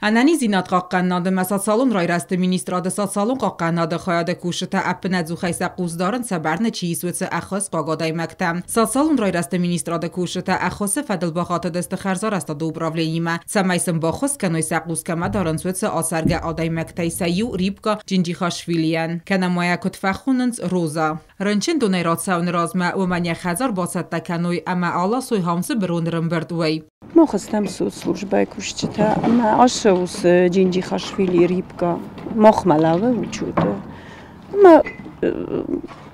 Anani zinat qaqqannadı məsasalun rayrastı ministradı sasalun qaqqannadı xayada kuşita appına zuxaysa quzdarın səbərni çiyisvitsi əxos qaqaday məktəm. Sasalun rayrastı ministradı kuşita əxosi fədil baxatı dəsti xərzarasta da upravljenjima. Samajsın baxos kanoysa quzkama darınsvitsi asarga aday məktəysə yu ribka Cinjixashviliyan. Kanamaya kutfəxunins roza. Rınçin donayrat savni razma و من خزر باست تکنوی اما آلا سوی همسه برون رنبرد وی. ما خستم سود службай кушчита ама ашус Cinjixashvili рибка махмалаве вучуде ама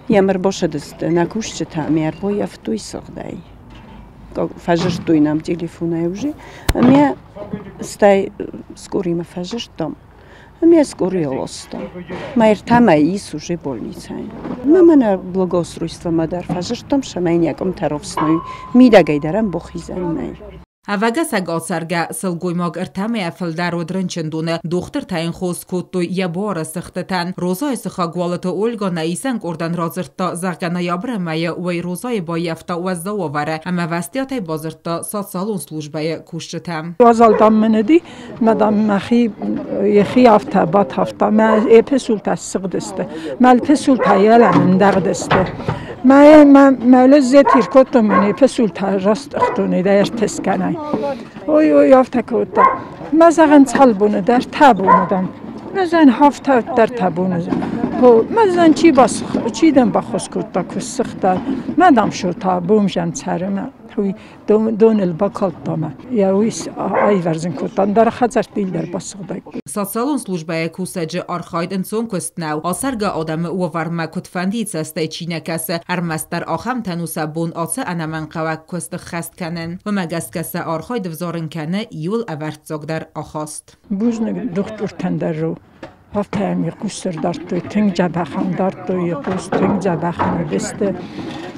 ямер бошадыст на кушчита мер боя в той согдай фажыштуй нам телефона уже ами стай скорима фажыштам ами скорый лоста майр тама ис уже больница мамана благоустройство мадар фажыштам шамайняком таровсной мидагайдарам бохизаннай Авага сагасарга сылгоймаг ارتمه افلدر و درنچندونه دختر تاین خوز کتو یبار سختتن روزای سخاگوالت اولگا نیسنگ اردن رازرتا زغگنا یابرمه وی روزای با یفتا وزده واره اما وستیاتای بازرتا سات سالون سلوجبای کشتم وازالدام مندی مدام مخی یخی هفته بات هفته ما اپسول تسقدسته مال پسول تایلم دردسته ما لزتیر کتم من اپسول تراست اختونی دایر تسکنای اوی هفته کتم مزن صلبونه در تابوندم مزن هفته در تابوندم مزن چی دم بخوش کتا کسخته مدام شو تابوم جن سرم توی دون الباکالتامه یا ویس ای ورزن کتان در خزر دیل در بسخده سالون سلوجبای کوسج آرخاید انسان کستناو آسرگا آدم او ورما کتفندی سسته چینه کسه ارمستر آخم تنوسه بون آسه انمن قوک کست خست کنن و مگست کسه آرخاید وزارن کنه یول اورت زاگ در آخاست بوزن دکتر تندر رو هفته همی قصر دارد توی تنگ جبخم دارد توی قصر تنگ جبخم بسته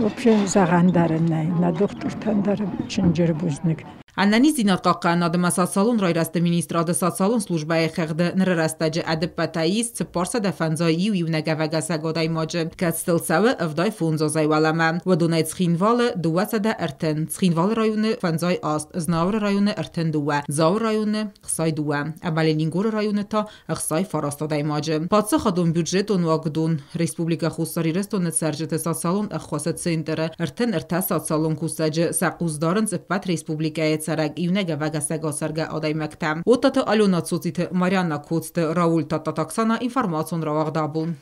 و پیش زغندره نه دکتر تندر چنجر بوزنگ Anani zinat qaqqannadı məsasalun rayrastı ministradı sasalun slujbaya xəqdə nirrastacı ədib bətayis çıparsa dəfənzai u nəgəvəgə səqoday macı kətstil səvə övday funzo zayvalama və donay çxinvalı duwasada ertin çxinvalı rayonu fənzay ast znavr rayonu ertin duwa zavr rayonu xsay duwa əməliningur rayonu ta xsay farastaday macı patsa xadun büdjet onwaqdun respublika xusari restonat sərcətə sasalun əxvasat sentere ertin ertə sasalun kusacı saquzdarın zıfat respublikaya سرگ ایونگ وگه سگا سرگه آدای مکتم. او تاتا الونا تسوزیت ماریانا کوست راول تاتا تاکسانا اینفرماسون را وقت دابون.